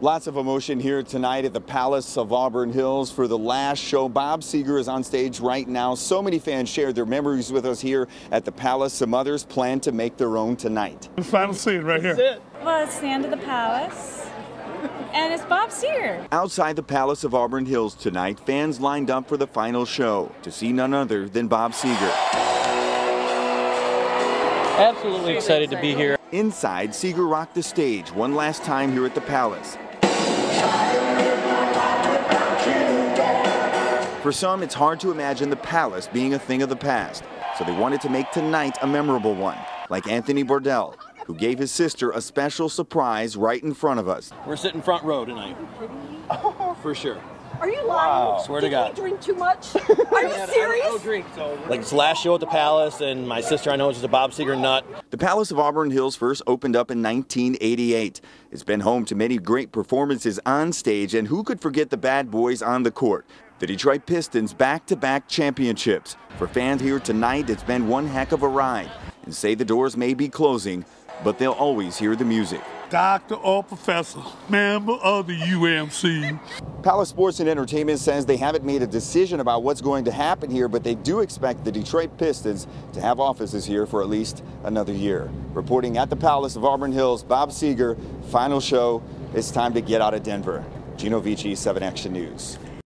Lots of emotion here tonight at the Palace of Auburn Hills for the last show. Bob Seger is on stage right now. So many fans shared their memories with us here at the Palace. Some others plan to make their own tonight. The final scene right here. Well, it's the end of the Palace, and it's Bob Seger. Outside the Palace of Auburn Hills tonight, fans lined up for the final show to see none other than Bob Seger. Absolutely excited to be here. Inside, Seger rocked the stage one last time here at the Palace. For some, it's hard to imagine the Palace being a thing of the past, so they wanted to make tonight a memorable one, like Anthony Bordell, who gave his sister a special surprise right in front of us. We're sitting front row tonight, for sure. Are you lying? Wow. Swear to God. Did you drink too much? Are you serious? I don't drink, so. Like, it's the last show at the Palace, and my sister, I know, is just a Bob Seger nut. The Palace of Auburn Hills first opened up in 1988. It's been home to many great performances on stage, and who could forget the bad boys on the court? The Detroit Pistons back-to-back championships. For fans here tonight, it's been one heck of a ride. And say the doors may be closing, but they'll always hear the music. Doctor or professor, member of the UMC. Palace Sports and Entertainment says they haven't made a decision about what's going to happen here, but they do expect the Detroit Pistons to have offices here for at least another year. Reporting at the Palace of Auburn Hills, Bob Seger, final show. It's time to get out of Denver. Gino Vici, 7 Action News.